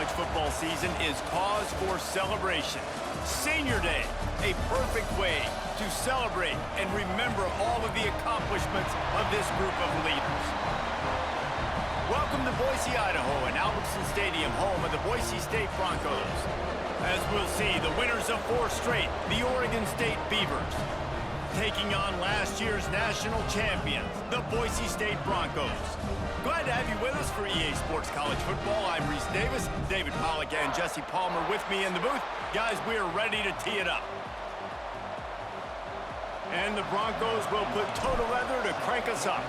college football season is cause for celebration. Senior Day, a perfect way to celebrate and remember all of the accomplishments of this group of leaders. Welcome to Boise, Idaho, and Albertson Stadium, home of the Boise State Broncos. As we'll see, the winners of 4 straight, the Oregon State Beavers, taking on last year's national champions, the Boise State Broncos. Glad to have you with us for EA Sports College Football. I'm Reese Davis, David Pollack and Jesse Palmer with me in the booth. Guys, we are ready to tee it up. And the Broncos will put total leather to crank us up.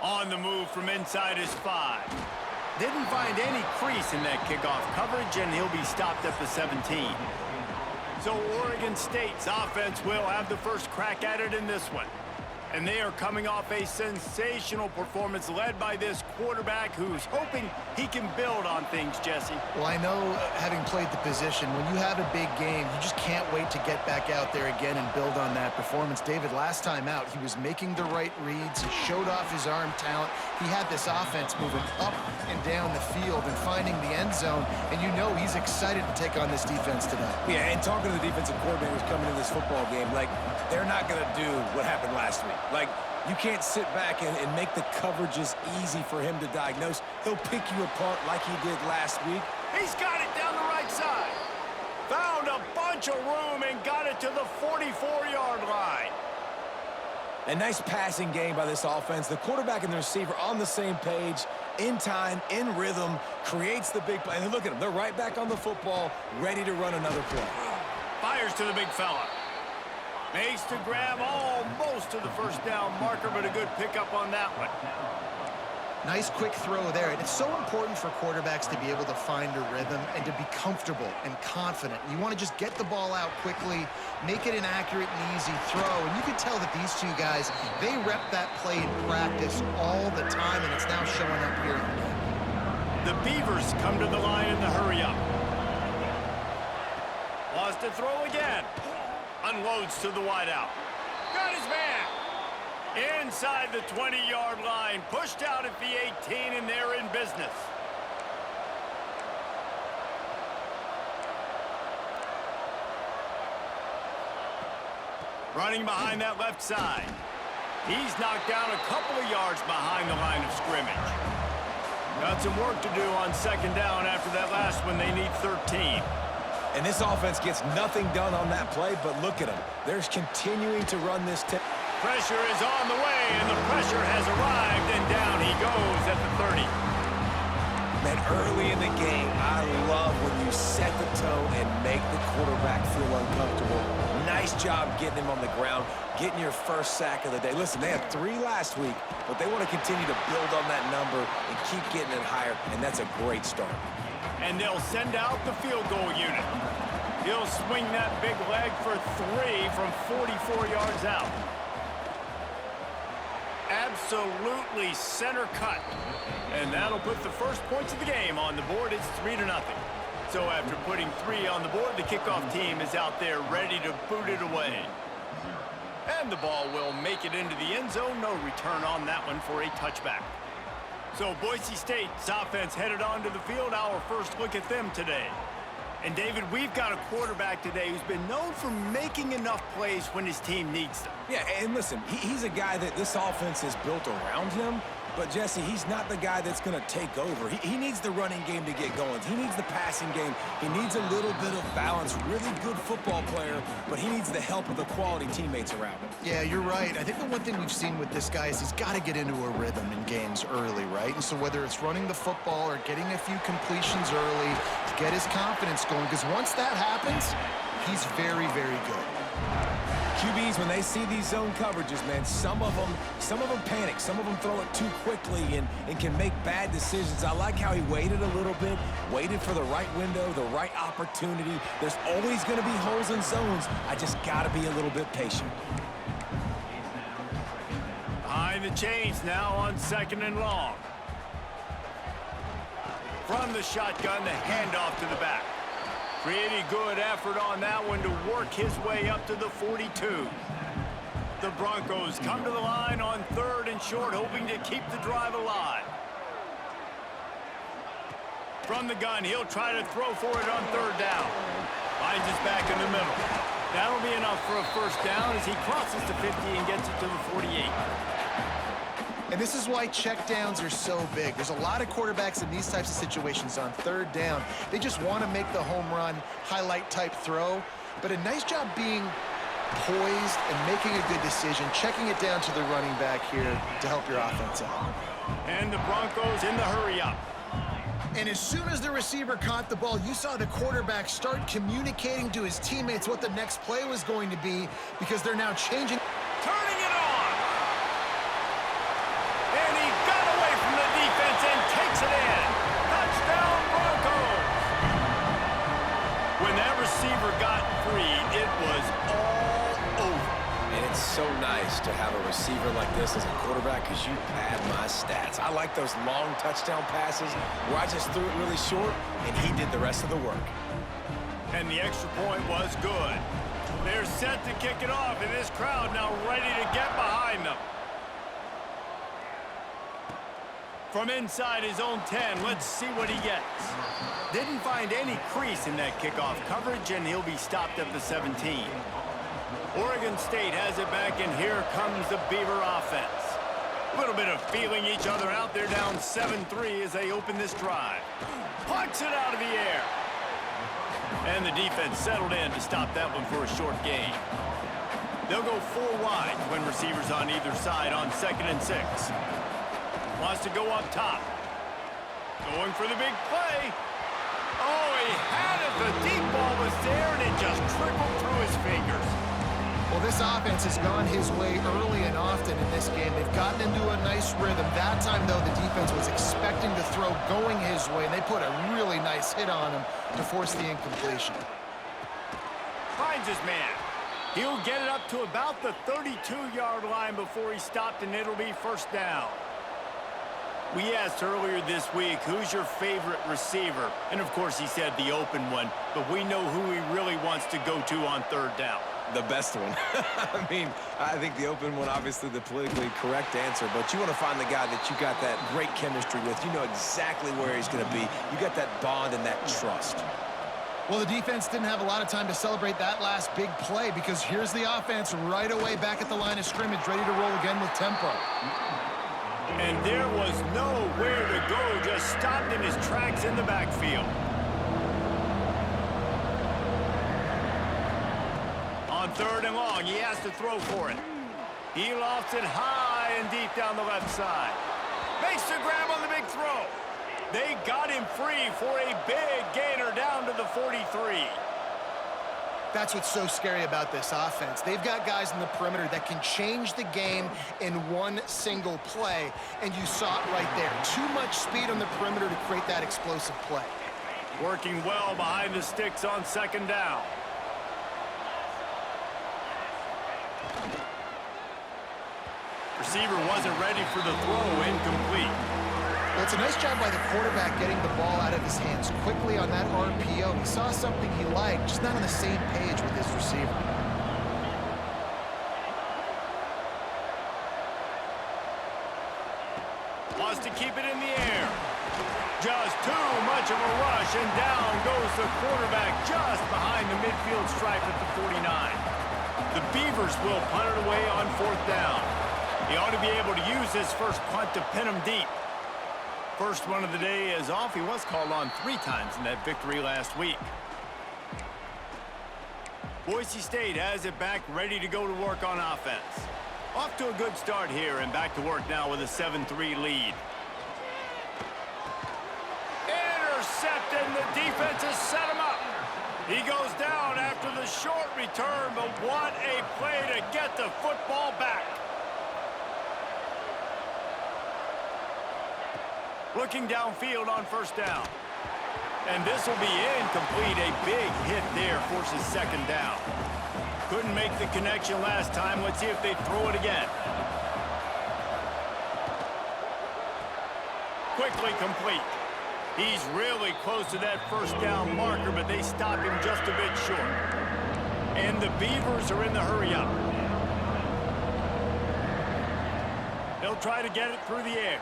On the move from inside his 5. Didn't find any crease in that kickoff coverage, and he'll be stopped at the 17. So Oregon State's offense will have the first crack at it in this one. And they are coming off a sensational performance led by this quarterback who's hoping he can build on things, Jesse. Well, I know, having played the position, when you have a big game, you just can't wait to get back out there again and build on that performance. David, last time out, he was making the right reads. He showed off his arm talent. He had this offense moving up and down the field and finding the end zone, and you know he's excited to take on this defense today. Yeah, and talking to the defensive coordinators coming in this football game, like, they're not going to do what happened last week. Like, you can't sit back and make the coverages easy for him to diagnose. He'll pick you apart like he did last week. He's got it down the right side. Found a bunch of room and got it to the 44-yard line. A nice passing game by this offense. The quarterback and the receiver on the same page, in time, in rhythm, creates the big play. And look at them. They're right back on the football, ready to run another play. Fires to the big fella. Makes to grab almost to the first down marker, but a good pickup on that one. Nice quick throw there. And it's so important for quarterbacks to be able to find a rhythm and to be comfortable and confident. You want to just get the ball out quickly, make it an accurate and easy throw. And you can tell that these two guys, they rep that play in practice all the time, and it's now showing up here. The Beavers come to the line in the hurry-up. Lost to throw again. Unloads to the wideout. Got his man. Inside the 20-yard line. Pushed out at the 18, and they're in business. Running behind that left side. He's knocked down a couple of yards behind the line of scrimmage. Got some work to do on second down after that last one. They need 13. And this offense gets nothing done on that play, but look at them. They're continuing to run this. Pressure is on the way, and the pressure has arrived, and down he goes at the 30. Man, early in the game, I love when you set the tone and make the quarterback feel uncomfortable. Nice job getting him on the ground, getting your first sack of the day. Listen, they had 3 last week, but they want to continue to build on that number and keep getting it higher, and that's a great start. And they'll send out the field goal unit. He'll swing that big leg for 3 from 44 yards out. Absolutely center cut. And that'll put the first points of the game on the board. It's 3-0. So after putting 3 on the board, the kickoff team is out there ready to boot it away. And the ball will make it into the end zone. No return on that one for a touchback. So Boise State's offense headed onto the field. Our first look at them today. And David, we've got a quarterback today who's been known for making enough plays when his team needs them. Yeah, and listen, he's a guy that this offense is built around him. But, Jesse, he's not the guy that's going to take over. He needs the running game to get going. He needs the passing game. He needs a little bit of balance. Really good football player, but he needs the help of the quality teammates around him. Yeah, you're right. I think the one thing we've seen with this guy is he's got to get into a rhythm in games early, right? And so whether it's running the football or getting a few completions early to get his confidence going, because once that happens, he's very, very good. QBs, when they see these zone coverages, man, some of them panic. Some of them throw it too quickly and can make bad decisions. I like how he waited a little bit, waited for the right window, the right opportunity. There's always going to be holes in zones. I just got to be a little bit patient. Behind the chains now on 2nd and long. From the shotgun, the handoff to the back. Pretty good effort on that one to work his way up to the 42. The Broncos come to the line on 3rd and one short, hoping to keep the drive alive. From the gun, he'll try to throw for it on third down. Finds his back in the middle. That'll be enough for a first down as he crosses the 50 and gets it to the 48. And this is why checkdowns are so big. There's a lot of quarterbacks in these types of situations on third down. They just want to make the home run, highlight-type throw. But a nice job being poised and making a good decision, checking it down to the running back here to help your offense out. And the Broncos in the hurry-up. And as soon as the receiver caught the ball, you saw the quarterback start communicating to his teammates what the next play was going to be because they're now changing. Turning it on. And he got away from the defense and takes it in. Touchdown, Broncos. When that receiver got free, it was all over. And it's so nice to have a receiver like this as a quarterback because you pad my stats. I like those long touchdown passes where I just threw it really short and he did the rest of the work. And the extra point was good. They're set to kick it off, and this crowd now ready to get behind them. From inside his own 10, let's see what he gets. Didn't find any crease in that kickoff coverage, and he'll be stopped at the 17. Oregon State has it back, and here comes the Beaver offense. A little bit of feeling each other out. They're down 7-3 as they open this drive. Punts it out of the air. And the defense settled in to stop that one for a short gain. They'll go 4 wide when receivers on either side on 2nd and 6. Wants to go up top. Going for the big play. Oh, he had it. The deep ball was there, and it just trickled through his fingers. Well, this offense has gone his way early and often in this game. They've gotten into a nice rhythm. That time, though, the defense was expecting the throw going his way, and they put a really nice hit on him to force the incompletion. Finds his man. He'll get it up to about the 32-yard line before he stopped, and it'll be first down. We asked earlier this week, who's your favorite receiver? And, of course, he said the open one, but we know who he really wants to go to on third down. The best one. I mean, I think the open one, obviously the politically correct answer, but you want to find the guy that you got that great chemistry with. You know exactly where he's going to be. You got that bond and that trust. Well, the defense didn't have a lot of time to celebrate that last big play because here's the offense right away back at the line of scrimmage, ready to roll again with tempo. And there was nowhere to go, just stopped in his tracks in the backfield. On 3rd and long, he has to throw for it. He lofts it high and deep down the left side. Makes the grab on the big throw. They got him free for a big gainer down to the 43. That's what's so scary about this offense. They've got guys in the perimeter that can change the game in one single play, and you saw it right there. Too much speed on the perimeter to create that explosive play. Working well behind the sticks on 2nd down. Receiver wasn't ready for the throw, incomplete. Well, it's a nice job by the quarterback getting the ball out of his hands quickly on that RPO. He saw something he liked, just not on the same page with his receiver. Wants to keep it in the air. Just too much of a rush, and down goes the quarterback just behind the midfield stripe at the 49. The Beavers will punt it away on 4th down. He ought to be able to use this first punt to pin him deep. First one of the day is off. He was called on 3 times in that victory last week. Boise State has it back, ready to go to work on offense. Off to a good start here, and back to work now with a 7-3 lead. Intercepted, and the defense has set him up. He goes down after the short return, but what a play to get the football back. Looking downfield on 1st down. And this will be incomplete. A big hit there forces 2nd down. Couldn't make the connection last time. Let's see if they throw it again. Quickly complete. He's really close to that 1st down marker, but they stop him just a bit short. And the Beavers are in the hurry-up. They'll try to get it through the air,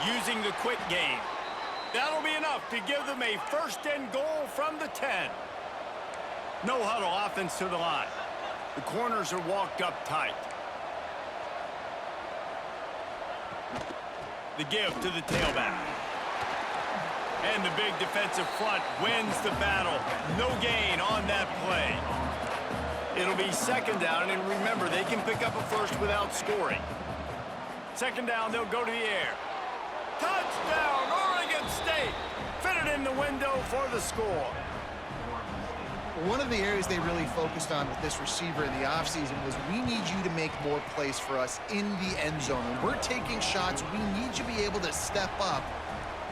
using the quick game. That'll be enough to give them a first and goal from the 10. No huddle offense to the line. The corners are walked up tight. The give to the tailback. And the big defensive front wins the battle. No gain on that play. It'll be second down, and remember, they can pick up a first without scoring. Second down, they'll go to the air. Touchdown, Oregon State! Fitted in the window for the score. One of the areas they really focused on with this receiver in the offseason was we need you to make more plays for us in the end zone. When we're taking shots, we need you to be able to step up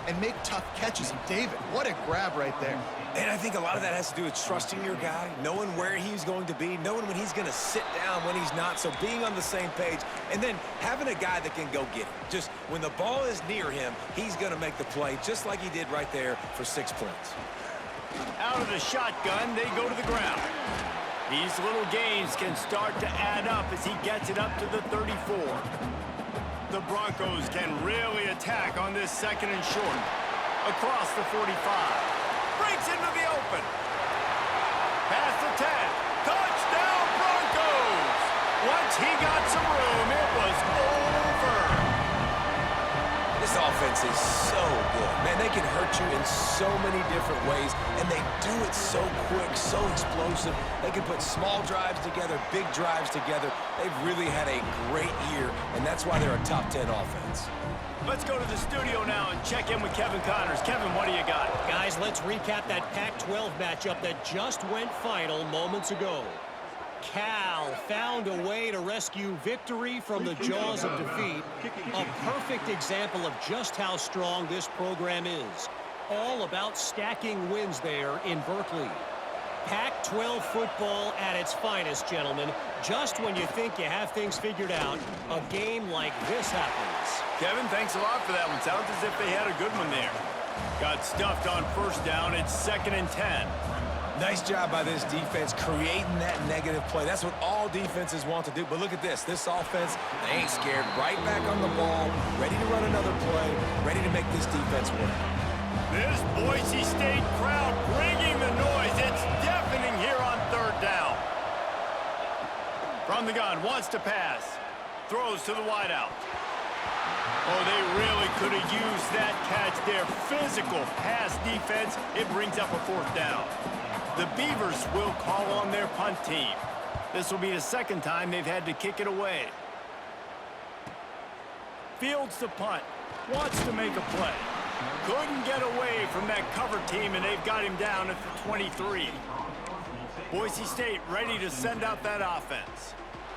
and make tough catches. And David, what a grab right there. And I think a lot of that has to do with trusting your guy, knowing where he's going to be, knowing when he's going to sit down, when he's not, so being on the same page, and then having a guy that can go get it. Just when the ball is near him, he's going to make the play, just like he did right there for 6 points. Out of the shotgun, they go to the ground. These little gains can start to add up as he gets it up to the 34. The Broncos can really attack on this second and short. Across the 45. Breaks into the open. Past the 10. Touchdown, Broncos! Once he got some room, it was over. This offense is so good. Man, they can hurt you in so many different ways, and they do it so quick, so explosive. They can put small drives together, big drives together. They've really had a great year, and that's why they're a top 10 offense. Let's go to the studio now and check in with Kevin Connors. Kevin, what do you got? Guys, let's recap that Pac-12 matchup that just went final moments ago. Cal found a way to rescue victory from the jaws of defeat. A perfect example of just how strong this program is. All about stacking wins there in Berkeley. Pac-12 football at its finest, gentlemen. Just when you think you have things figured out, a game like this happens. Kevin, thanks a lot for that one. Sounds as if they had a good one there. Got stuffed on first down. It's 2nd and 10. Nice job by this defense creating that negative play. That's what all defenses want to do. But look at this. This offense, they ain't scared. Right back on the ball, ready to run another play, ready to make this defense work. This Boise State crowd bringing the noise. It's deafening here on 3rd down. From the gun, wants to pass. Throws to the wideout. Oh, they really could have used that catch there. Physical pass defense. It brings up a 4th down. The Beavers will call on their punt team. This will be the 2nd time they've had to kick it away. Fields the punt. Wants to make a play. Couldn't get away from that cover team, and they've got him down at the 23. Boise State ready to send out that offense.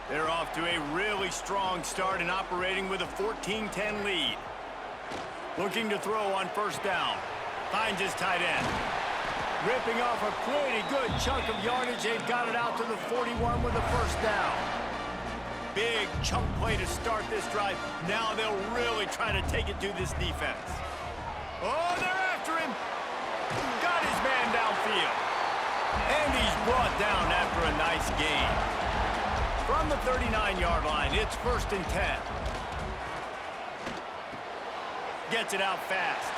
They're off to a really strong start and operating with a 14-10 lead. Looking to throw on 1st down. Finds his tight end. Ripping off a pretty good chunk of yardage. They've got it out to the 41 with a 1st down. Big chunk play to start this drive. Now they'll really try to take it to this defense. Oh, they're after him. Got his man downfield. And he's brought down after a nice gain. From the 39-yard line, it's 1st and 10. Gets it out fast.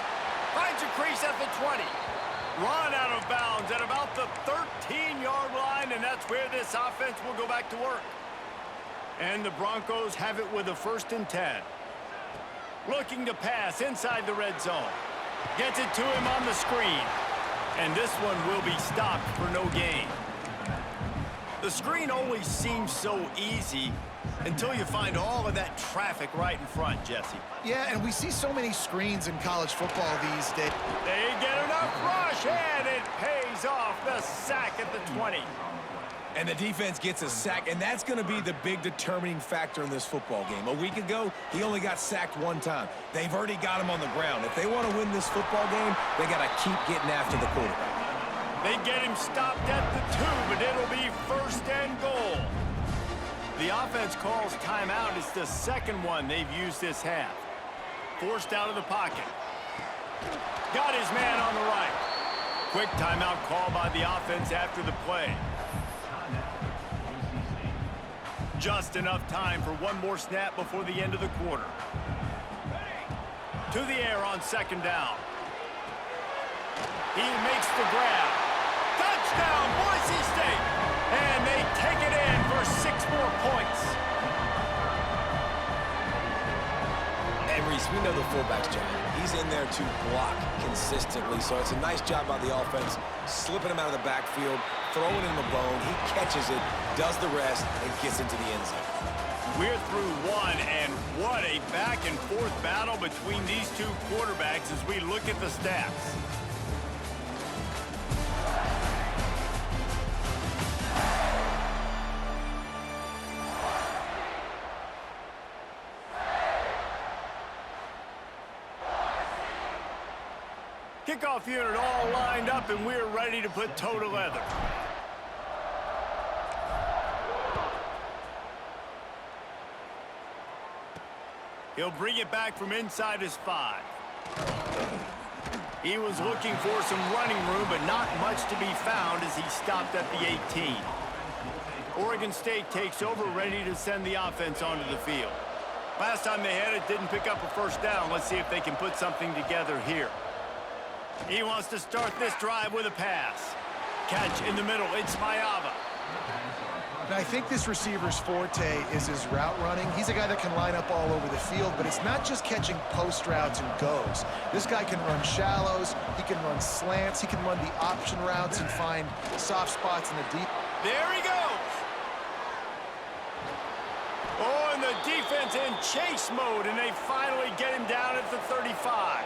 Finds a crease at the 20. Run out of bounds at about the 13-yard line, and that's where this offense will go back to work. And the Broncos have it with a 1st and 10. Looking to pass inside the red zone. Gets it to him on the screen. And this one will be stopped for no gain. The screen always seems so easy until you find all of that traffic right in front, Jesse. Yeah, and we see so many screens in college football these days. They get enough rush, and it pays off. The sack at the 20. And the defense gets a sack, and that's going to be the big determining factor in this football game. A week ago, he only got sacked 1 time. They've already got him on the ground. If they want to win this football game, they got to keep getting after the quarterback. They get him stopped at the 2, but it'll be 1st and goal. The offense calls timeout. It's the 2nd one they've used this half. Forced out of the pocket. Got his man on the right. Quick timeout call by the offense after the play. Just enough time for one more snap before the end of the quarter. To the air on second down. He makes the grab. Touchdown, Boise State! And they take it in for 6 more points. And Reese, we know the fullback's job. He's in there to block consistently, so it's a nice job by the offense, slipping him out of the backfield, throwing him a bone. He catches it, does the rest, and gets into the end zone. We're through one, and what a back-and-forth battle between these two quarterbacks as we look at the stats. Kickoff unit all lined up, and we're ready to put toe to leather. He'll bring it back from inside his 5. He was looking for some running room, but not much to be found as he stopped at the 18. Oregon State takes over, ready to send the offense onto the field. Last time they had it, didn't pick up a first down. Let's see if they can put something together here. He wants to start this drive with a pass. Catch in the middle, it's Mayava. And I think this receiver's forte is his route running. He's a guy that can line up all over the field, but it's not just catching post routes and goes. This guy can run shallows, he can run slants, he can run the option routes and find soft spots in the deep. There he goes. Oh, and the defense in chase mode, and they finally get him down at the 35.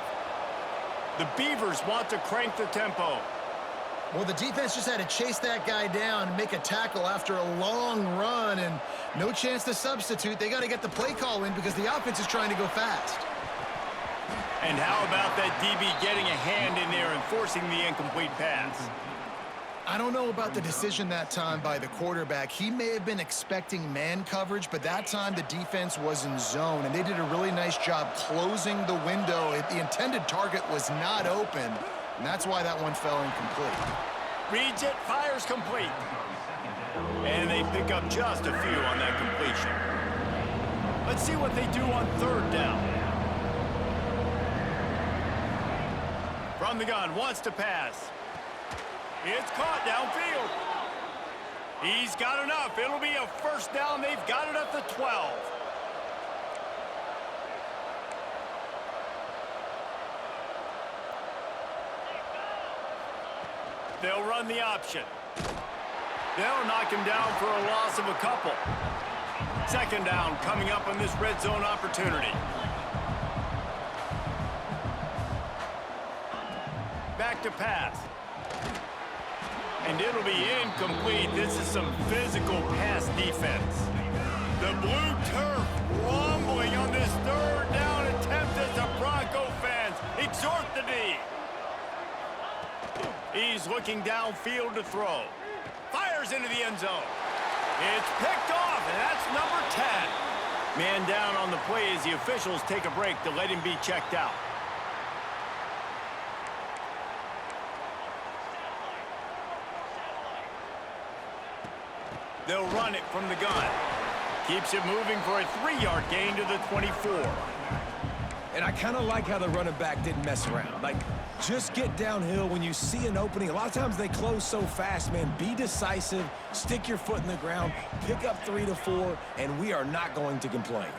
The Beavers want to crank the tempo. Well, the defense just had to chase that guy down and make a tackle after a long run, and no chance to substitute. They got to get the play call in because the offense is trying to go fast. And how about that DB getting a hand in there and forcing the incomplete pass? I don't know about the decision that time by the quarterback. He may have been expecting man coverage, but that time the defense was in zone, and they did a really nice job closing the window. The intended target was not open, and that's why that one fell incomplete. Reads it, fires complete. And they pick up just a few on that completion. Let's see what they do on third down. From the gun, wants to pass. It's caught downfield. He's got enough. It'll be a first down. They've got it at the 12. They'll run the option. They'll knock him down for a loss of a couple. Second down coming up on this red zone opportunity. Back to pass. And it'll be incomplete. This is some physical pass defense. The blue turf rumbling on this third down attempt as the Bronco fans exhort the D. He's looking downfield to throw. Fires into the end zone. It's picked off, and that's number 10. Man down on the play as the officials take a break to let him be checked out. They'll run it from the gun. Keeps it moving for a 3-yard gain to the 24. And I kind of like how the running back didn't mess around. Like, just get downhill when you see an opening. A lot of times they close so fast, man. Be decisive, stick your foot in the ground, pick up 3 to 4, and we are not going to complain.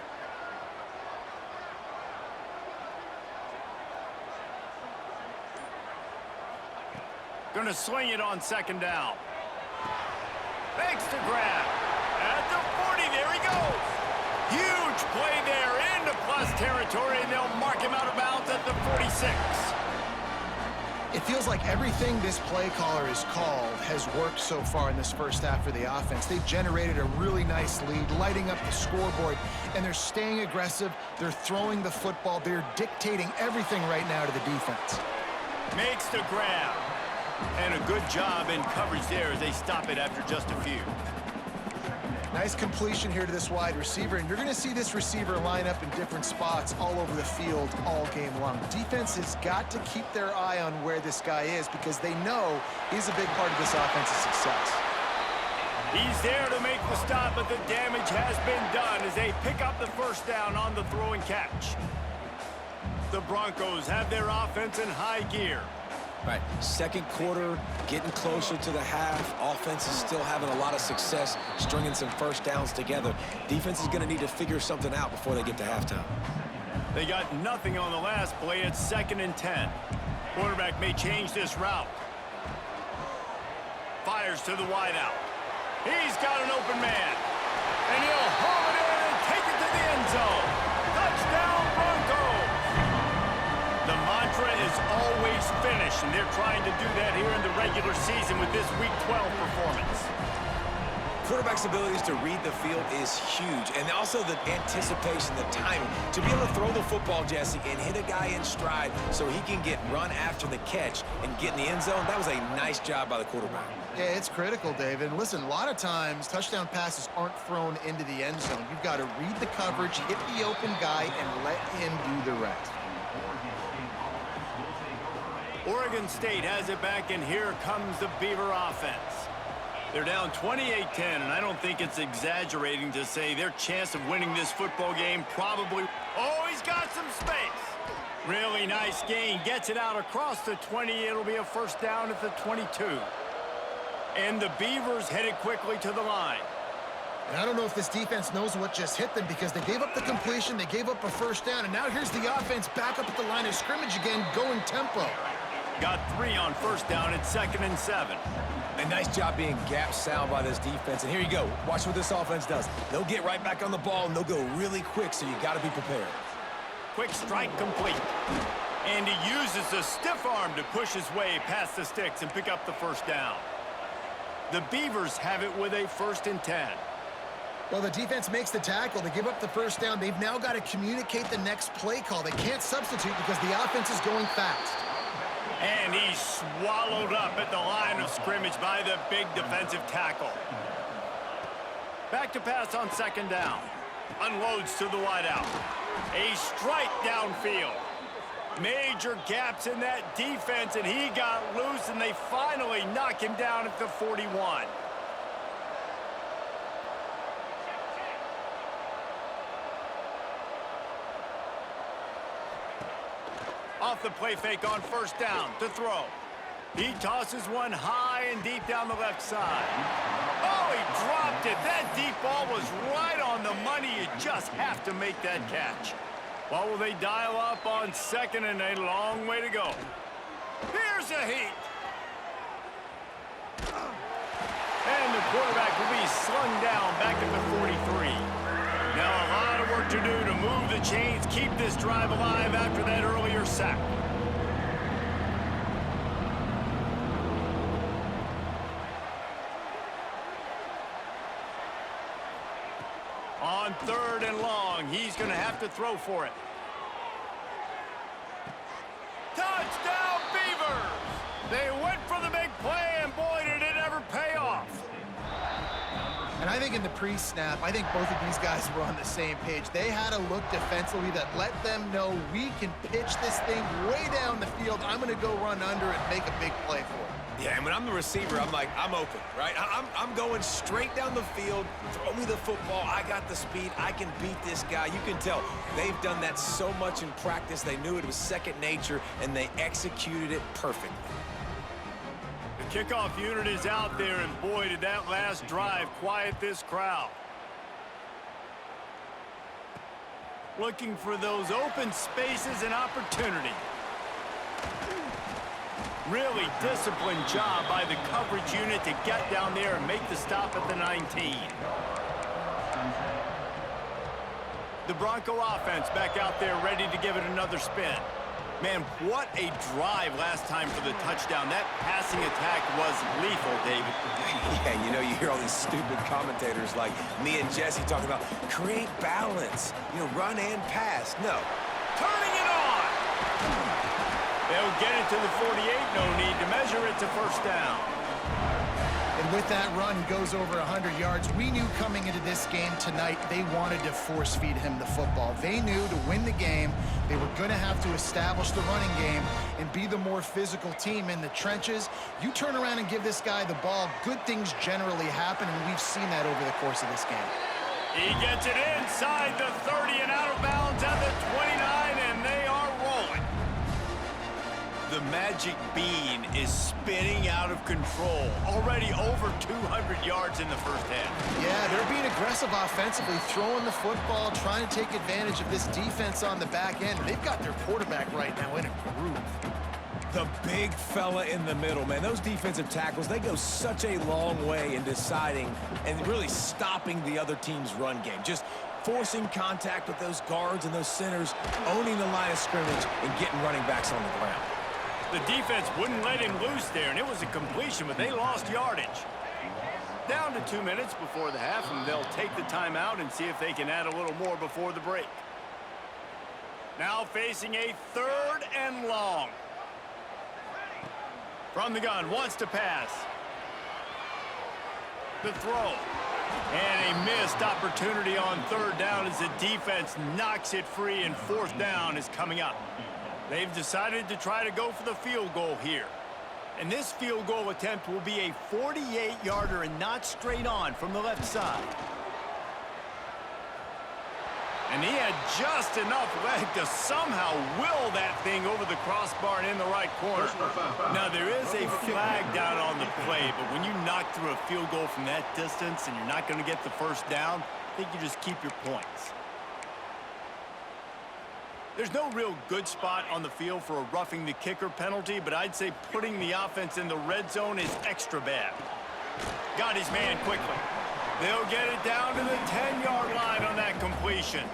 Gonna swing it on second down. Makes the grab. At the 40, there he goes. Huge play there into plus territory, and they'll mark him out of bounds at the 46. It feels like everything this play caller has called has worked so far in this first half for the offense. They've generated a really nice lead, lighting up the scoreboard, and they're staying aggressive. They're throwing the football. They're dictating everything right now to the defense. Makes the grab. And a good job in coverage there as they stop it after just a few. Nice completion here to this wide receiver, and you're going to see this receiver line up in different spots all over the field all game long. Defense has got to keep their eye on where this guy is because they know he's a big part of this offense's success. He's there to make the stop, but the damage has been done as they pick up the first down on the throw and catch. The Broncos have their offense in high gear. Right, second quarter, getting closer to the half. Offense is still having a lot of success stringing some first downs together. Defense is going to need to figure something out before they get to halftime. They got nothing on the last play. It's 2nd and 10. Quarterback may change this route. Fires to the wideout. He's got an open man. And he'll haul it in and take it to the end zone. Touchdown, Broncos! The mantra is always finish, and they're trying to do that here in the regular season with this Week 12 performance. Quarterback's abilities to read the field is huge, and also the anticipation, the timing. To be able to throw the football, Jesse, and hit a guy in stride so he can get run after the catch and get in the end zone, that was a nice job by the quarterback. Yeah, it's critical, David. And listen, a lot of times touchdown passes aren't thrown into the end zone. You've got to read the coverage, hit the open guy, and let him do the rest. Oregon State has it back, and here comes the Beaver offense. They're down 28-10, and I don't think it's exaggerating to say their chance of winning this football game probably... Oh, he's got some space. Really nice gain. Gets it out across the 20. It'll be a first down at the 22. And the Beavers headed quickly to the line. And I don't know if this defense knows what just hit them because they gave up the completion, they gave up a first down, and now here's the offense back up at the line of scrimmage again, going tempo. Got 3 on first down at 2nd and 7. A nice job being gap sound by this defense. And here you go. Watch what this offense does. They'll get right back on the ball, and they'll go really quick, so you got to be prepared. Quick strike complete. And he uses the stiff arm to push his way past the sticks and pick up the first down. The Beavers have it with a 1st and 10. Well, the defense makes the tackle. They give up the first down. They've now got to communicate the next play call. They can't substitute because the offense is going fast. And he's swallowed up at the line of scrimmage by the big defensive tackle. Back to pass on 2nd down. Unloads to the wideout. A strike downfield. Major gaps in that defense, and he got loose, and they finally knock him down at the 41. Off the play fake on first down to throw. He tosses one high and deep down the left side. Oh, he dropped it. That deep ball was right on the money. You just have to make that catch. Well, will they dial up on 2nd and a long way to go? Here's a heat. And the quarterback will be slung down back at the 43. Now a lot of work to do to move the chains, keep this drive alive after that earlier sack. On 3rd and long, he's going to have to throw for it. Touchdown, Beavers! They went for the big play, and boy, did it ever pay off. And I think in the pre-snap, I think both of these guys were on the same page. They had a look defensively that let them know we can pitch this thing way down the field. I'm going to go run under and make a big play for it. Yeah, and when I'm the receiver, I'm like, I'm open, right? I'm going straight down the field. Throw me the football. I got the speed. I can beat this guy. You can tell they've done that so much in practice. They knew it was second nature, and they executed it perfectly. The kickoff unit is out there, and boy, did that last drive quiet this crowd. Looking for those open spaces and opportunity. Really disciplined job by the coverage unit to get down there and make the stop at the 19. The Bronco offense back out there ready to give it another spin. Man, what a drive last time for the touchdown. That passing attack was lethal, David. Yeah, you know, you hear all these stupid commentators like me and Jesse talking about create balance, you know, run and pass. No. Turning it on! They'll get it to the 48. No need to measure it to first down. And with that run, he goes over 100 yards. We knew coming into this game tonight, they wanted to force-feed him the football. They knew to win the game, they were going to have to establish the running game and be the more physical team in the trenches. You turn around and give this guy the ball, good things generally happen, and we've seen that over the course of this game. He gets it inside the 30 and out of bounds at the 29, and they are rolling. The magic bean is spinning out of control. Already over 200 yards in the first half. Yeah, they're being aggressive offensively, throwing the football, trying to take advantage of this defense on the back end. They've got their quarterback right now in a groove. The big fella in the middle, man. Those defensive tackles, they go such a long way in deciding and really stopping the other team's run game. Just forcing contact with those guards and those centers, owning the line of scrimmage, and getting running backs on the ground. The defense wouldn't let him loose there, and it was a completion, but they lost yardage. Down to 2 minutes before the half, and they'll take the timeout and see if they can add a little more before the break. Now facing a 3rd and long. From the gun, wants to pass. The throw. And a missed opportunity on 3rd down as the defense knocks it free, and 4th down is coming up. They've decided to try to go for the field goal here. And this field goal attempt will be a 48-yarder and not straight on from the left side. And he had just enough leg to somehow will that thing over the crossbar and in the right corner. Now, there is a flag down on the play, but when you knock through a field goal from that distance and you're not going to get the 1st down, I think you just keep your points. There's no real good spot on the field for a roughing the kicker penalty, but I'd say putting the offense in the red zone is extra bad. Got his man quickly. They'll get it down to the 10-yard line on that completion.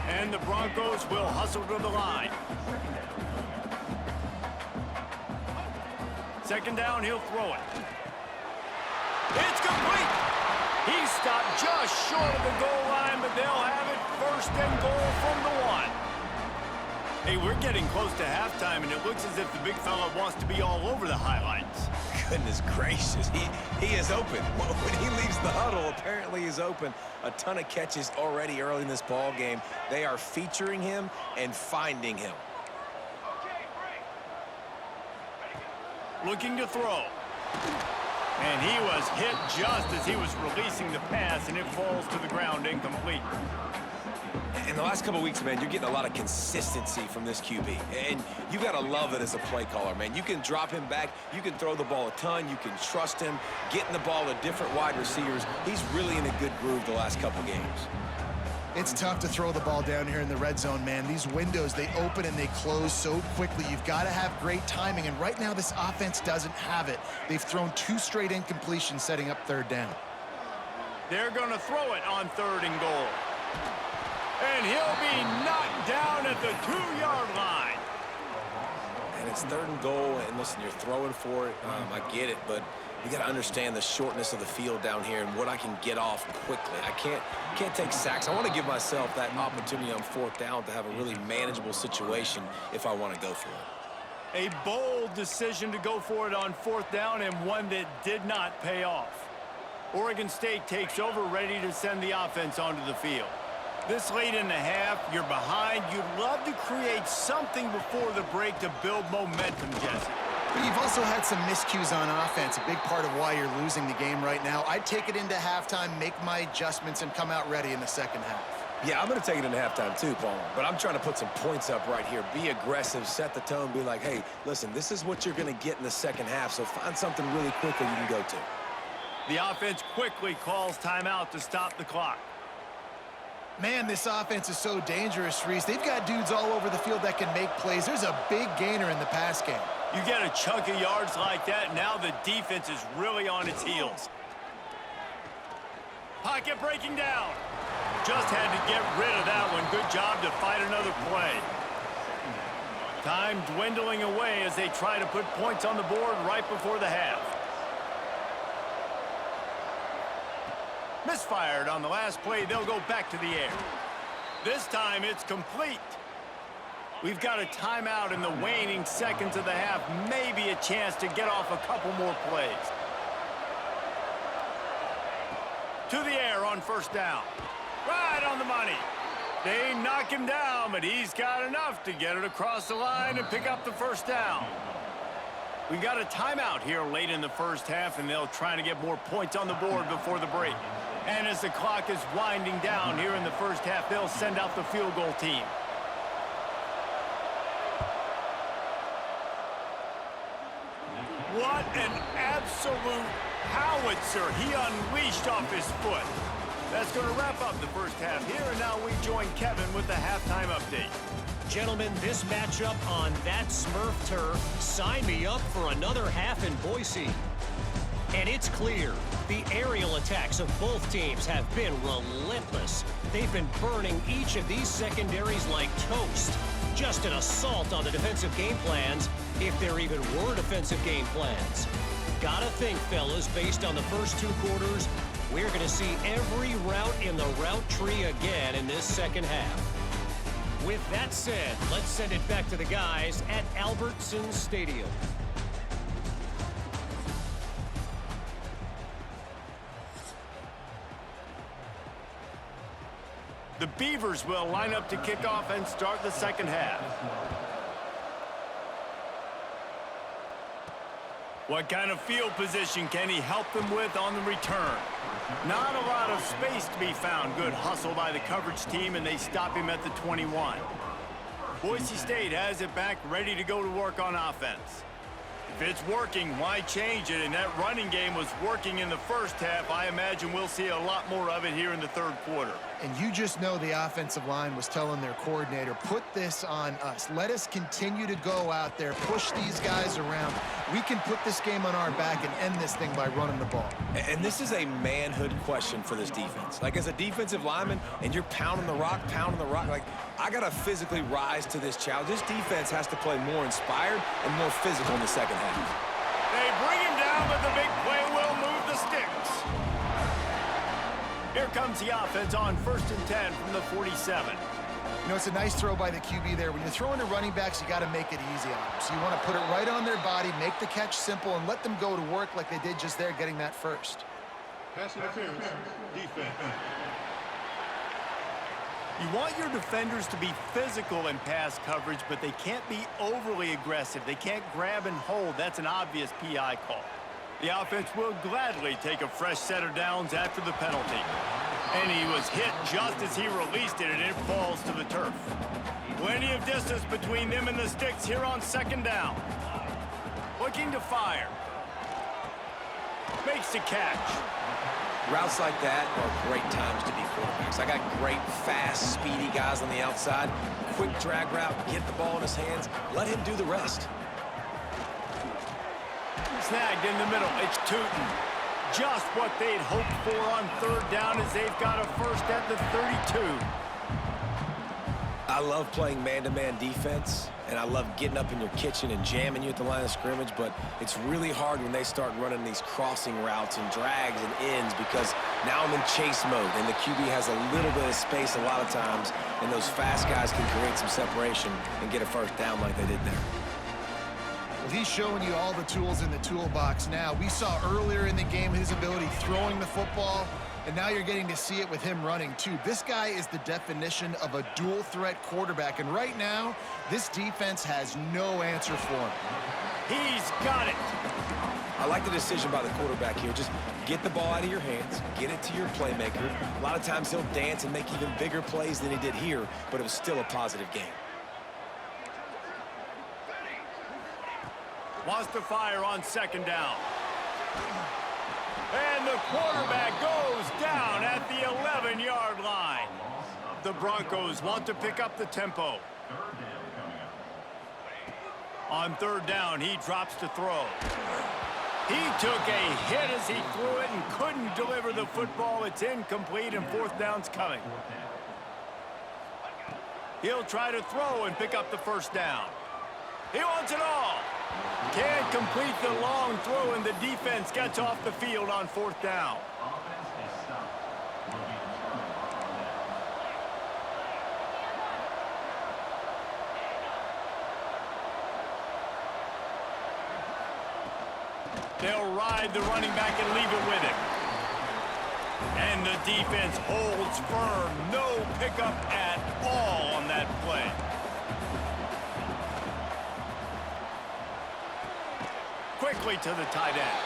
And the Broncos will hustle to the line. 2nd down, he'll throw it. It's complete! He stopped just short of the goal line, but they'll have it 1st and goal from the 1. Hey, we're getting close to halftime, and it looks as if the big fella wants to be all over the highlights. Goodness gracious, he is open. When he leaves the huddle, apparently he's open. A ton of catches already early in this ball game. They are featuring him and finding him. Looking to throw. And he was hit just as he was releasing the pass, and it falls to the ground incomplete. In the last couple of weeks, man, you're getting a lot of consistency from this QB. And you got to love it as a play caller, man. You can drop him back. You can throw the ball a ton. You can trust him. Getting the ball to different wide receivers. He's really in a good groove the last couple games. It's tough to throw the ball down here in the red zone, man. These windows, they open and they close so quickly. You've got to have great timing, and right now this offense doesn't have it. They've thrown 2 straight incompletions setting up 3rd down. They're going to throw it on 3rd and goal. And he'll be knocked down at the 2-yard line. And it's 3rd and goal, and listen, you're throwing for it. I get it, but you got to understand the shortness of the field down here and what I can get off quickly. I can't take sacks. I want to give myself that opportunity on 4th down to have a really manageable situation if I want to go for it. A bold decision to go for it on 4th down, and one that did not pay off. Oregon State takes over, ready to send the offense onto the field. This late in the half, you're behind. You'd love to create something before the break to build momentum, Jesse. But you've also had some miscues on offense, a big part of why you're losing the game right now. I'd take it into halftime, make my adjustments, and come out ready in the 2nd half. Yeah, I'm going to take it into halftime too, Paul. But I'm trying to put some points up right here. Be aggressive, set the tone, be like, hey, listen, this is what you're going to get in the 2nd half, so find something really quickly you can go to. The offense quickly calls timeout to stop the clock. Man, this offense is so dangerous, Reese. They've got dudes all over the field that can make plays. There's a big gainer in the pass game. You get a chunk of yards like that, now the defense is really on its heels. Pocket breaking down. Just had to get rid of that one. Good job to fight another play. Time dwindling away as they try to put points on the board right before the half. Misfired on the last play. They'll go back to the air. This time it's complete. We've got a timeout in the waning seconds of the half. Maybe a chance to get off a couple more plays. to the air on first down. Right on the money. They knock him down, but he's got enough to get it across the line and pick up the first down. We got a timeout here late in the first half, and they'll try to get more points on the board before the break. And as the clock is winding down here in the first half, they'll send out the field goal team. What an absolute howitzer he unleashed off his foot. That's going to wrap up the first half here, and now we join Kevin with the halftime update. Gentlemen, this matchup on that Smurf turf, sign me up for another half in Boise. And it's clear, the aerial attacks of both teams have been relentless. They've been burning each of these secondaries like toast. Just an assault on the defensive game plans, if there even were defensive game plans. Gotta think, fellas, based on the first two quarters, we're going to see every route in the route tree again in this second half. With that said, let's send it back to the guys at Albertson Stadium. The Beavers will line up to kick off and start the second half. What kind of field position can he help them with on the return? Not a lot of space to be found. Good hustle by the coverage team, and they stop him at the 21. Boise State has it back, ready to go to work on offense. If it's working, why change it? And that running game was working in the first half. I imagine we'll see a lot more of it here in the third quarter. And you just know the offensive line was telling their coordinator, put this on us. Let us continue to go out there, push these guys around. We can put this game on our back and end this thing by running the ball. And this is a manhood question for this defense. Like, as a defensive lineman, and you're pounding the rock, like, I got to physically rise to this challenge. This defense has to play more inspired and more physical in the second half. They bring him down, but the big play will move the sticks. Here comes the offense on 1st and 10 from the 47. You know, it's a nice throw by the QB there. When you're throwing to running backs, you got to make it easy on them. So you want to put it right on their body, make the catch simple, and let them go to work like they did just there, getting that first. Pass interference, defense. You want your defenders to be physical in pass coverage, but they can't be overly aggressive. They can't grab and hold. That's an obvious PI call. The offense will gladly take a fresh set of downs after the penalty. And he was hit just as he released it, and it falls to the turf. Plenty of distance between them and the sticks here on 2nd down. Looking to fire. Makes the catch. Routes like that are great times to be quarterbacks. I got great, fast, speedy guys on the outside. Quick drag route, get the ball in his hands, let him do the rest. Snagged in the middle, it's Tootin. Just what they'd hoped for on 3rd down as they've got a first at the 32. I love playing man-to-man defense, and I love getting up in your kitchen and jamming you at the line of scrimmage, but it's really hard when they start running these crossing routes and drags and ends, because now I'm in chase mode, and the QB has a little bit of space a lot of times, and those fast guys can create some separation and get a first down like they did there. Well, he's showing you all the tools in the toolbox now. We saw earlier in the game his ability throwing the football, and now you're getting to see it with him running, too. This guy is the definition of a dual-threat quarterback, and right now, this defense has no answer for him. He's got it. I like the decision by the quarterback here. Just get the ball out of your hands, get it to your playmaker. A lot of times he'll dance and make even bigger plays than he did here, but it was still a positive game. Wants to fire on 2nd down. And the quarterback goes down at the 11-yard line. The Broncos want to pick up the tempo. On 3rd down, he drops to throw. He took a hit as he threw it and couldn't deliver the football. It's incomplete, and 4th down's coming. He'll try to throw and pick up the first down. He wants it all. Can't complete the long throw, and the defense gets off the field on 4th down. They'll ride the running back and leave it with him. And the defense holds firm. No pickup at all on that play. Quickly to the tight end.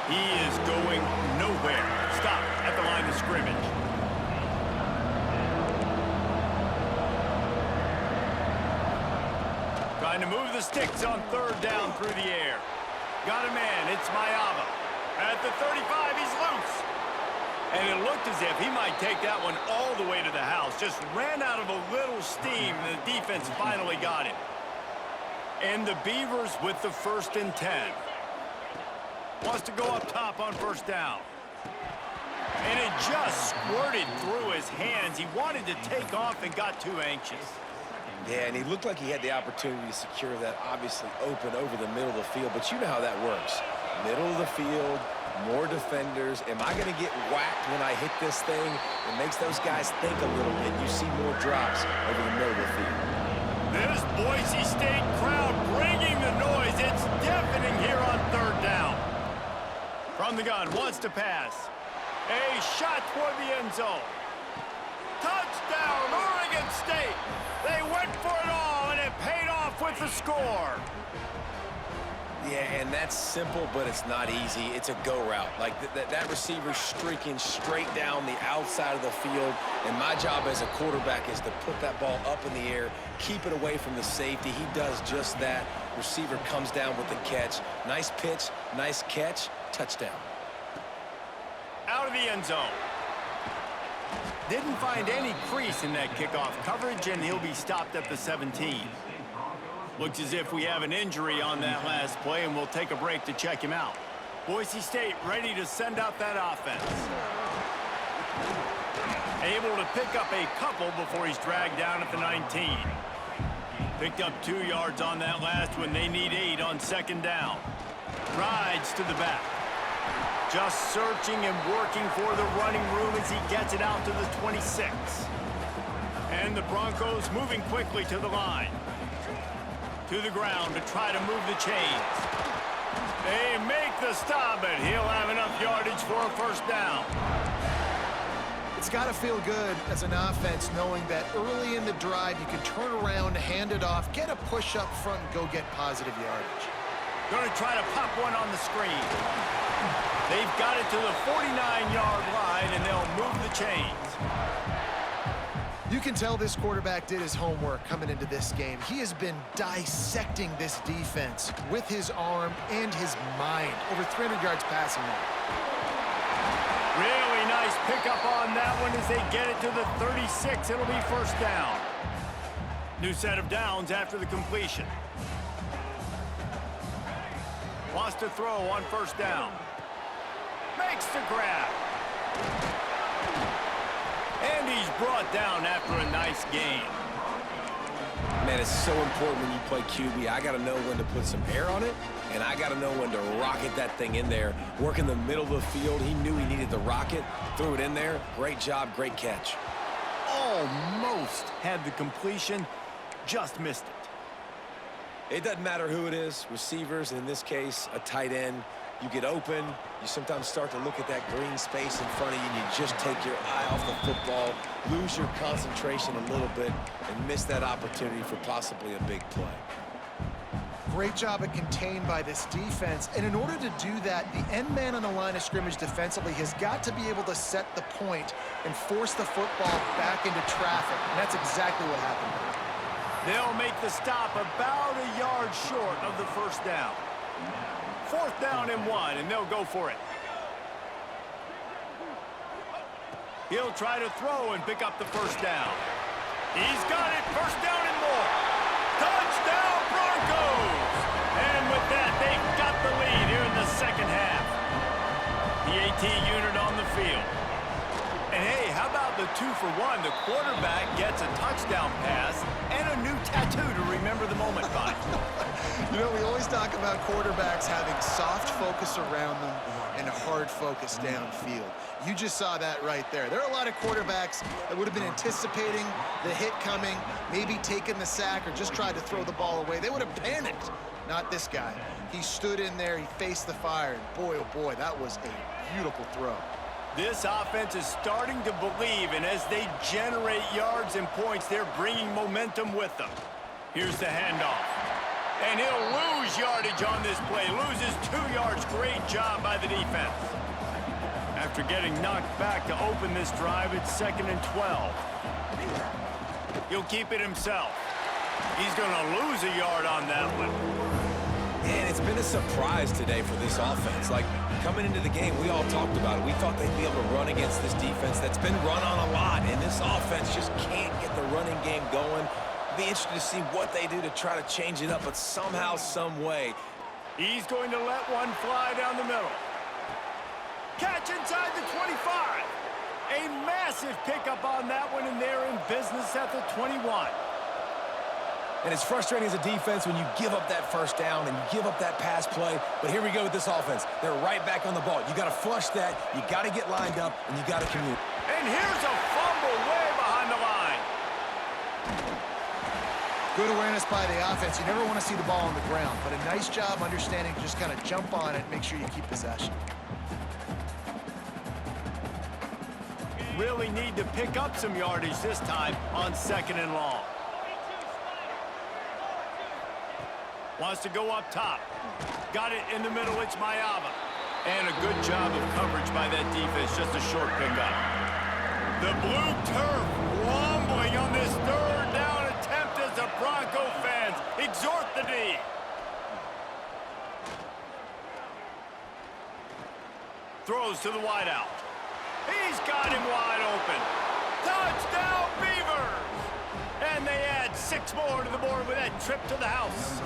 He is going nowhere. Stop at the line of scrimmage. Trying to move the sticks on third down through the air. Got a man. It's Mayava. At the 35, he's loose. And it looked as if he might take that one all the way to the house. Just ran out of a little steam, and the defense finally got it. And the Beavers with the 1st and 10. Wants to go up top on first down. And it just squirted through his hands. He wanted to take off and got too anxious. Yeah, and he looked like he had the opportunity to secure that obviously open over the middle of the field, but you know how that works. Middle of the field, more defenders. Am I going to get whacked when I hit this thing? It makes those guys think a little bit. You see more drops over the middle of the field. This Boise State crowd bringing the noise. It's deafening here on third down. From the gun, wants to pass. A shot toward the end zone. Touchdown, Oregon State. They went for it all, and it paid off with the score. Yeah, and that's simple, but it's not easy. It's a go route. Like that receiver streaking straight down the outside of the field, and my job as a quarterback is to put that ball up in the air, keep it away from the safety. He does just that. Receiver comes down with the catch. Nice pitch, nice catch, touchdown. Out of the end zone. Didn't find any crease in that kickoff coverage, and he'll be stopped at the 17. Looks as if we have an injury on that last play, and we'll take a break to check him out. Boise State ready to send out that offense. Able to pick up a couple before he's dragged down at the 19. Picked up 2 yards on that last one. They need 8 on second down. Rides to the back. Just searching and working for the running room as he gets it out to the 26. And the Broncos moving quickly to the line. To the ground to try to move the chains. They make the stop, but he'll have enough yardage for a first down. It's got to feel good as an offense knowing that early in the drive you can turn around, hand it off, get a push up front, and go get positive yardage. Going to try to pop one on the screen. They've got it to the 49-yard line, and they'll move the chains. You can tell this quarterback did his homework coming into this game. He has been dissecting this defense with his arm and his mind. Over 300 yards passing now. Really nice pickup on that one as they get it to the 36. It'll be first down. New set of downs after the completion. Wants to throw on first down. Makes the grab. And he's brought down after a nice gain. Man, it's so important when you play QB. I got to know when to put some air on it, and I got to know when to rocket that thing in there. Work in the middle of the field. He knew he needed the rocket. Threw it in there. Great job, great catch. Almost had the completion, just missed it. It doesn't matter who it is, receivers, and in this case, a tight end. You get open, you sometimes start to look at that green space in front of you, and you just take your eye off the football, lose your concentration a little bit, and miss that opportunity for possibly a big play. Great job at contained by this defense. And in order to do that, the end man on the line of scrimmage defensively has got to be able to set the point and force the football back into traffic. And that's exactly what happened there. They'll make the stop about a yard short of the first down. Fourth down and 1, and they'll go for it. He'll try to throw and pick up the first down. He's got it, first down and more. Touchdown, Broncos! And with that, they've got the lead here in the second half. The AT unit on the field. And hey, how about the 2-for-1? The quarterback gets a touchdown pass and a new tattoo to remember the moment by. You know, we always talk about quarterbacks having soft focus around them and a hard focus downfield. You just saw that right there. There are a lot of quarterbacks that would have been anticipating the hit coming, maybe taking the sack or just tried to throw the ball away. They would have panicked. Not this guy. He stood in there, he faced the fire, and boy, oh boy, that was a beautiful throw. This offense is starting to believe, and as they generate yards and points, they're bringing momentum with them. Here's the handoff. And he'll lose yardage on this play. Loses 2 yards. Great job by the defense. After getting knocked back to open this drive, it's 2nd and 12. He'll keep it himself. He's going to lose a yard on that one. And it's been a surprise today for this offense. Like, coming into the game, we all talked about it. We thought they'd be able to run against this defense that's been run on a lot, and this offense just can't get the running game going. Be interested to see what they do to try to change it up, but somehow, some way. He's going to let one fly down the middle. Catch inside the 25. A massive pickup on that one, and they're in business at the 21. And it's frustrating as a defense when you give up that first down and you give up that pass play. But here we go with this offense. They're right back on the ball. You got to flush that. You got to get lined up, and you got to commute. And here's a fumble way behind the line. Good awareness by the offense. You never want to see the ball on the ground, but a nice job understanding to just kind of jump on it, make sure you keep possession. Really need to pick up some yardage this time on 2nd and long. Wants to go up top. Got it in the middle. It's Mayava. And a good job of coverage by that defense. Just a short pickup. The blue turf rumbling on this 3rd down attempt as the Bronco fans exhort the D. Throws to the wideout. He's got him wide open. Touchdown, Beavers! And they add 6 more to the board with that trip to the house.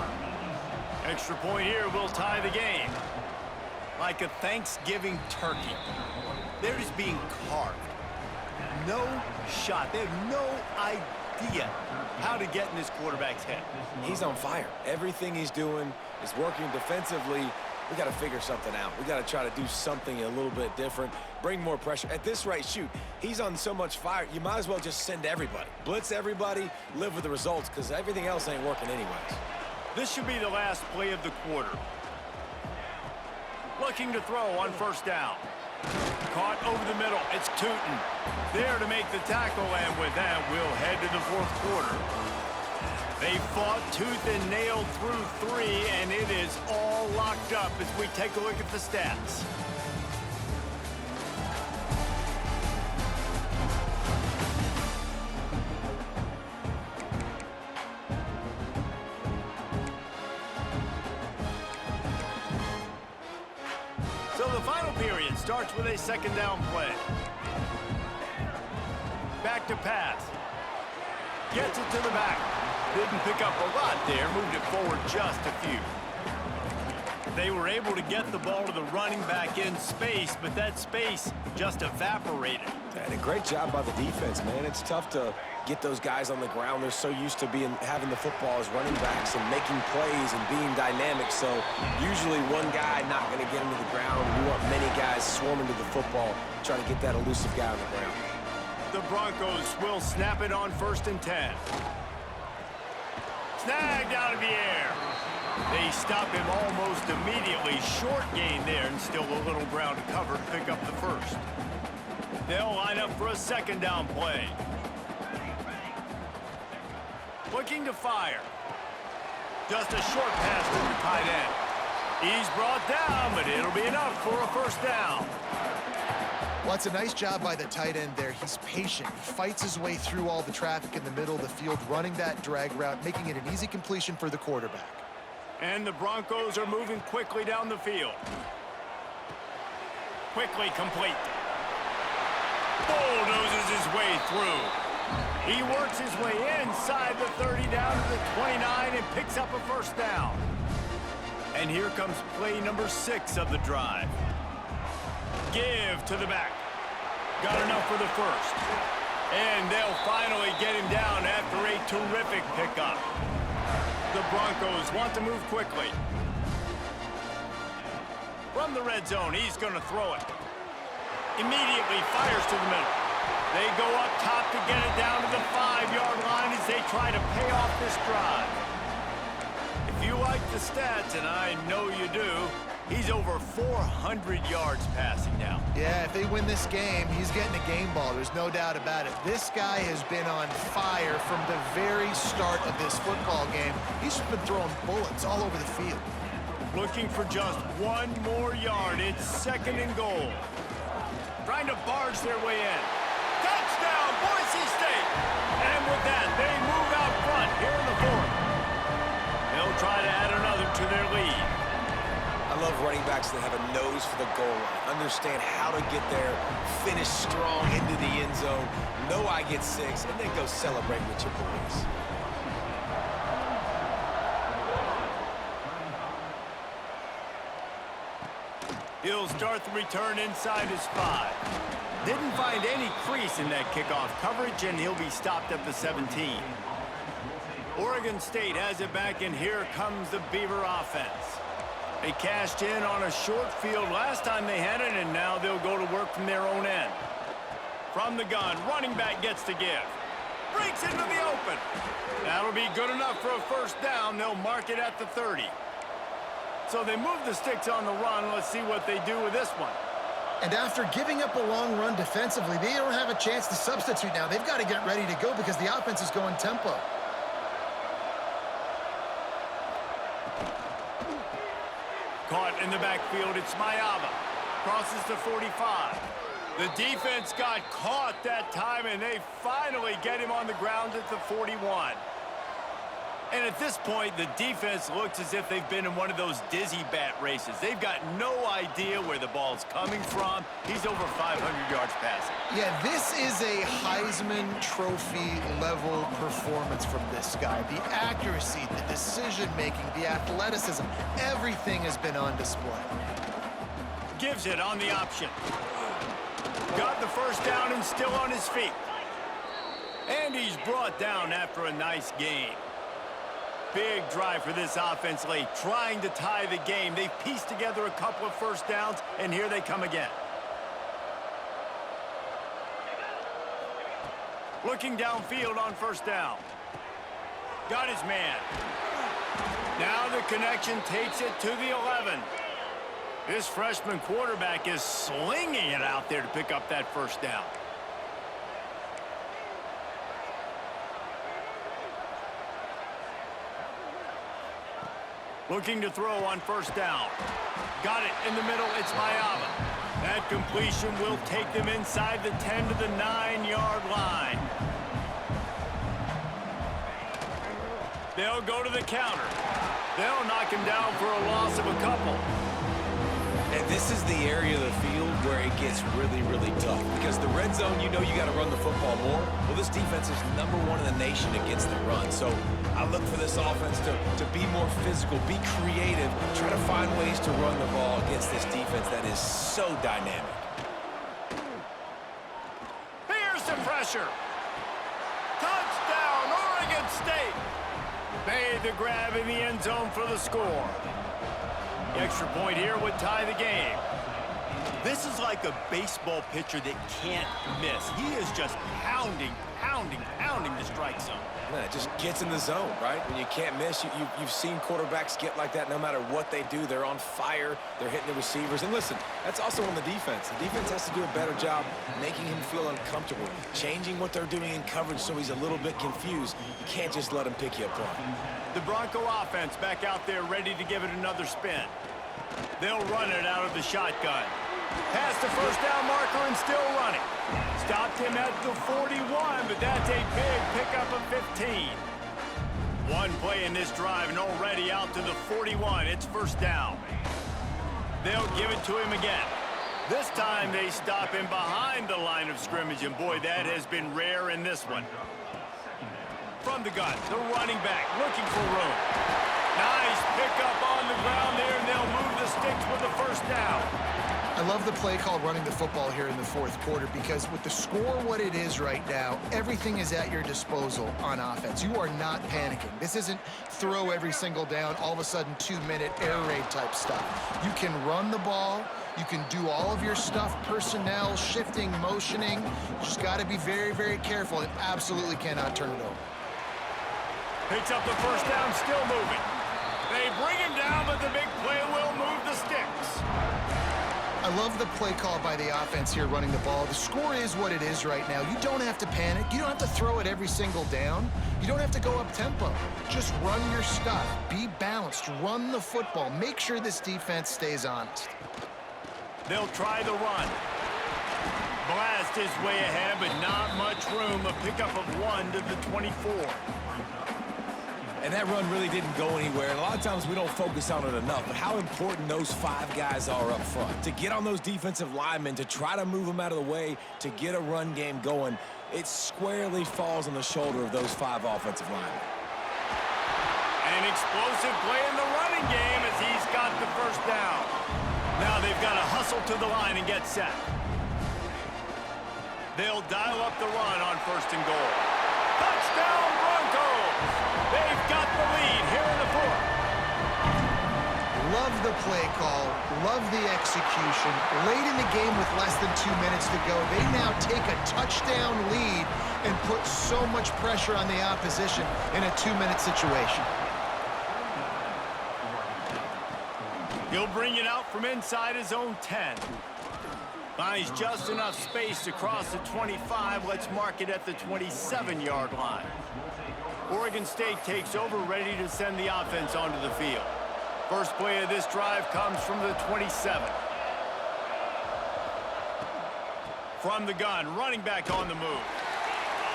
Extra point here will tie the game. Like a Thanksgiving turkey. They're just being carved. No shot. They have no idea how to get in this quarterback's head. He's on fire. Everything he's doing is working defensively. We got to figure something out. We got to try to do something a little bit different, bring more pressure. At this rate, shoot, he's on so much fire, you might as well just send everybody. Blitz everybody, live with the results, because everything else ain't working anyways. This should be the last play of the quarter. Looking to throw on 1st down. Caught over the middle. It's Tootin. There to make the tackle, and with that, we'll head to the 4th quarter. They fought tooth and nail through 3, and it is all locked up as we take a look at the stats. So the final period starts with a 2nd down play. Back to pass. Gets it to the back. Didn't pick up a lot there, moved it forward just a few. They were able to get the ball to the running back in space, but that space just evaporated. And a great job by the defense, man. It's tough to get those guys on the ground. They're so used to having the football as running backs and making plays and being dynamic. So usually one guy not going to get him to the ground. You want many guys swarming to the football, trying to get that elusive guy on the ground. The Broncos will snap it on 1st and 10. Snagged out of the air. They stop him almost immediately. Short gain there, and still a little ground to cover to pick up the 1st. They'll line up for a 2nd down play. Looking to fire. Just a short pass to the tight end. He's brought down, but it'll be enough for a 1st down. Well, it's a nice job by the tight end there. He's patient. He fights his way through all the traffic in the middle of the field, running that drag route, making it an easy completion for the quarterback. And the Broncos are moving quickly down the field. Quickly complete. Bulldozes his way through. He works his way inside the 30 down to the 29 and picks up a 1st down. And here comes play number 6 of the drive. Give to the back. Got enough for the 1st. And they'll finally get him down after a terrific pickup. The Broncos want to move quickly. From the red zone, he's going to throw it. Immediately fires to the middle. They go up top to get it down to the 5-yard line as they try to pay off this drive. If you like the stats, and I know you do, He's over 400 yards passing now. Yeah, if they win this game, he's getting a game ball. There's no doubt about it. This guy has been on fire from the very start of this football game. He's been throwing bullets all over the field. Looking for just one more yard. It's 2nd and goal. Trying to barge their way in. Touchdown, Boise State! And with that, they move out front here in the 4th. They'll try to add another to their lead. I love running backs that have a nose for the goal line, understand how to get there, finish strong into the end zone, know I get 6, and then go celebrate with your boys. He'll start the return inside his 5. Didn't find any crease in that kickoff coverage, and he'll be stopped at the 17. Oregon State has it back, and here comes the Beaver offense. They cashed in on a short field last time they had it, and now they'll go to work from their own end. From the gun, running back gets to give. Breaks into the open. That'll be good enough for a first down. They'll mark it at the 30. So they move the sticks on the run. Let's see what they do with this one. And after giving up a long run defensively, they don't have a chance to substitute now. They've got to get ready to go because the offense is going tempo. Caught in the backfield, it's Mayava. Crosses the 45. The defense got caught that time, and they finally get him on the ground at the 41. And at this point, the defense looks as if they've been in one of those dizzy bat races. They've got no idea where the ball's coming from. He's over 500 yards passing. Yeah, this is a Heisman Trophy level performance from this guy. The accuracy, the decision-making, the athleticism, everything has been on display. Gives it on the option. Got the first down and still on his feet. And he's brought down after a nice game. Big drive for this offense late, trying to tie the game. They've pieced together a couple of first downs, and here they come again. Looking downfield on first down. Got his man. Now the connection takes it to the 11. This freshman quarterback is slinging it out there to pick up that first down. Looking to throw on first down. Got it in the middle, it's Mayava. That completion will take them inside the 10 to the 9-yard line. They'll go to the counter. They'll knock him down for a loss of a couple. And this is the area of the field where it gets really, really tough. Because the red zone, you know you got to run the football more. Well, this defense is #1 in the nation against the run. So I look for this offense to be more physical, be creative, try to find ways to run the ball against this defense that is so dynamic. Here's some pressure. Touchdown, Oregon State. Made the grab in the end zone for the score. The extra point here would tie the game. This is like a baseball pitcher that can't miss. He is just pounding the strike zone. Man, it just gets in the zone, right? When you can't miss, you've seen quarterbacks get like that no matter what they do. They're on fire. They're hitting the receivers. And listen, that's also on the defense. The defense has to do a better job making him feel uncomfortable, changing what they're doing in coverage so he's a little bit confused. You can't just let him pick you apart. The Bronco offense back out there ready to give it another spin. They'll run it out of the shotgun. Past the first down marker and still running. Stopped him at the 41, but that's a big pickup of 15. One play in this drive and already out to the 41. It's first down. They'll give it to him again. This time they stop him behind the line of scrimmage, and boy, that has been rare in this one. From the gun, the running back looking for room. Nice pickup on the ground there, and they'll move the sticks with the first down. I love the play call running the football here in the fourth quarter because with the score what it is right now, everything is at your disposal on offense. You are not panicking. This isn't throw every single down, all of a sudden 2-minute air raid type stuff. You can run the ball. You can do all of your stuff, personnel, shifting, motioning. You just got to be very, very careful and absolutely cannot turn it over. Picks up the first down, still moving. They bring him down, but the big play will move the sticks. I love the play call by the offense here running the ball. The score is what it is right now. You don't have to panic. You don't have to throw it every single down. You don't have to go up tempo. Just run your stuff. Be balanced. Run the football. Make sure this defense stays honest. They'll try the run. Blast is way ahead, but not much room. A pickup of 1 to the 24. And that run really didn't go anywhere. And a lot of times we don't focus on it enough, but how important those 5 guys are up front. To get on those defensive linemen, to try to move them out of the way, to get a run game going, it squarely falls on the shoulder of those 5 offensive linemen. An explosive play in the running game as he's got the first down. Now they've got to hustle to the line and get set. They'll dial up the run on 1st and goal. Touchdown Broncos! They've got the lead here in the 4th. Love the play call. Love the execution. Late in the game with less than 2 minutes to go, they now take a touchdown lead and put so much pressure on the opposition in a 2-minute situation. He'll bring it out from inside his own 10. Finds just enough space to cross the 25. Let's mark it at the 27-yard line. Oregon State takes over, ready to send the offense onto the field. First play of this drive comes from the 27. From the gun, running back on the move.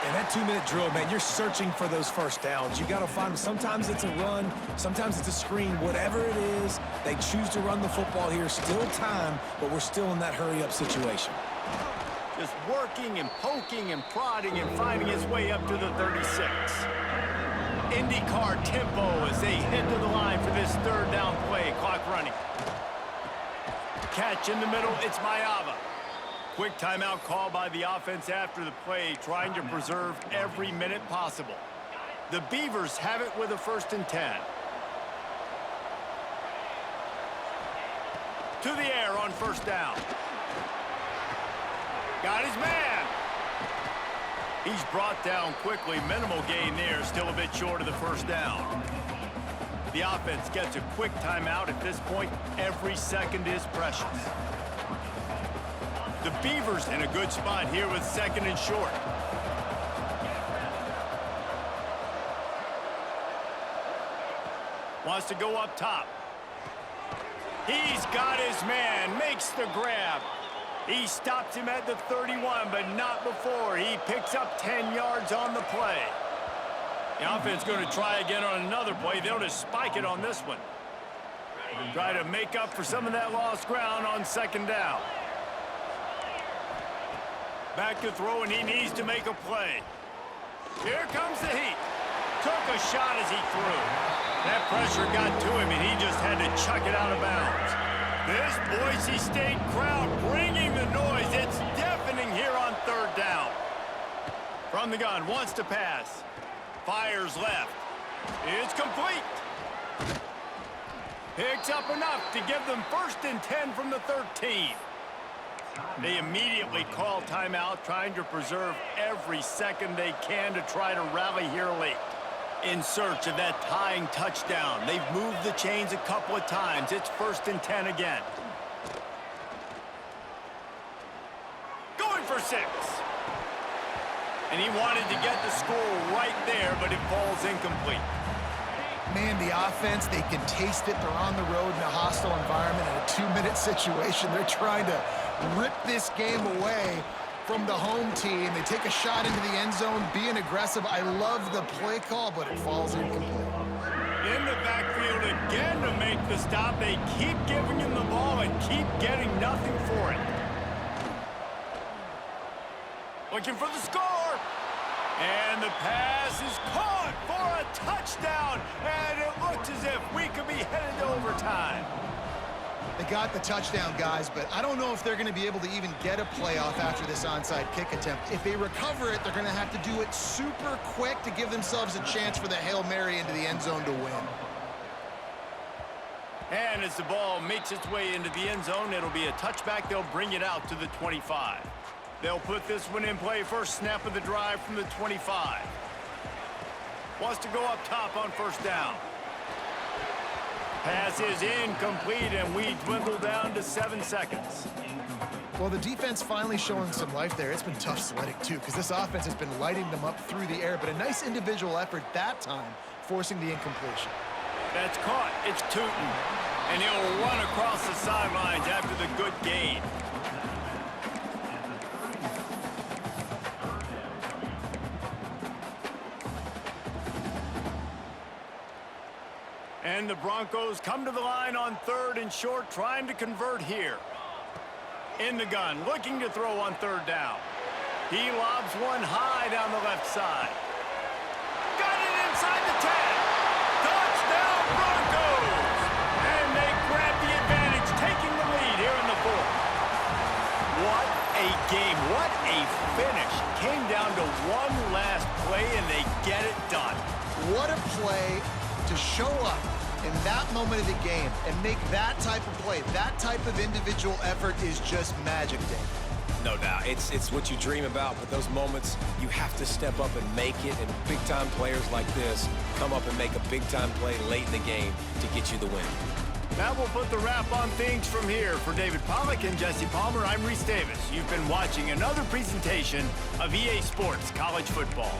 And that 2-minute drill, man, you're searching for those first downs. You got to find them. Sometimes it's a run, sometimes it's a screen. Whatever it is, they choose to run the football here. Still time, but we're still in that hurry-up situation. Just working and poking and prodding and finding his way up to the 36. IndyCar tempo as they head to the line for this 3rd down play. Clock running. Catch in the middle, it's Mayava. Quick timeout call by the offense after the play, trying to preserve every minute possible. The Beavers have it with a 1st and 10. To the air on 1st down. Got his man. He's brought down quickly. Minimal gain there, still a bit short of the 1st down. The offense gets a quick timeout. At this point, every second is precious. The Beavers in a good spot here with 2nd and short. Wants to go up top. He's got his man, makes the grab. He stops him at the 31, but not before. He picks up 10 yards on the play. The offense going to try again on another play. They'll just spike it on this one. Try to make up for some of that lost ground on 2nd down. Back to throw, and he needs to make a play. Here comes the heat. Took a shot as he threw. That pressure got to him, and he just had to chuck it out of bounds. This Boise State crowd bringing the noise. It's deafening here on 3rd down. From the gun, wants to pass. Fires left. It's complete. Picks up enough to give them 1st and 10 from the 13. They immediately call timeout, trying to preserve every second they can to try to rally here late. In search of that tying touchdown. They've moved the chains a couple of times. It's 1st and 10 again. Going for 6. And he wanted to get the score right there, but it falls incomplete. Man, the offense, they can taste it. They're on the road in a hostile environment in a 2-minute situation. They're trying to rip this game away from the home team. They take a shot into the end zone, being aggressive. I love the play call, but it falls incomplete. In the backfield again to make the stop. They keep giving him the ball and keep getting nothing for it. Looking for the score. And the pass is caught for a touchdown. And it looks as if we could be headed to overtime. They got the touchdown, guys, but I don't know if they're going to be able to even get a playoff after this onside kick attempt. If they recover it, they're going to have to do it super quick to give themselves a chance for the Hail Mary into the end zone to win. And as the ball makes its way into the end zone, it'll be a touchback. They'll bring it out to the 25. They'll put this one in play. First snap of the drive from the 25. Wants to go up top on 1st down. Pass is incomplete, and we dwindle down to 7 seconds. Well, the defense finally showing some life there. It's been tough sledding, too, because this offense has been lighting them up through the air, but a nice individual effort that time, forcing the incompletion. That's caught. It's Tootin, and he'll run across the sidelines after the good gain. And the Broncos come to the line on 3rd and short, trying to convert here. In the gun, looking to throw on 3rd down. He lobs one high down the left side. Got it inside the 10. Touchdown Broncos! And they grab the advantage, taking the lead here in the 4th. What a game. What a finish. Came down to one last play, and they get it done. What a play to show up in that moment of the game and make that type of play. That type of individual effort is just magic, Dave. No doubt. It's what you dream about, but those moments, you have to step up and make it, and big-time players like this come up and make a big-time play late in the game to get you the win. That will put the wrap on things from here. For David Pollack and Jesse Palmer, I'm Reese Davis. You've been watching another presentation of EA Sports College Football.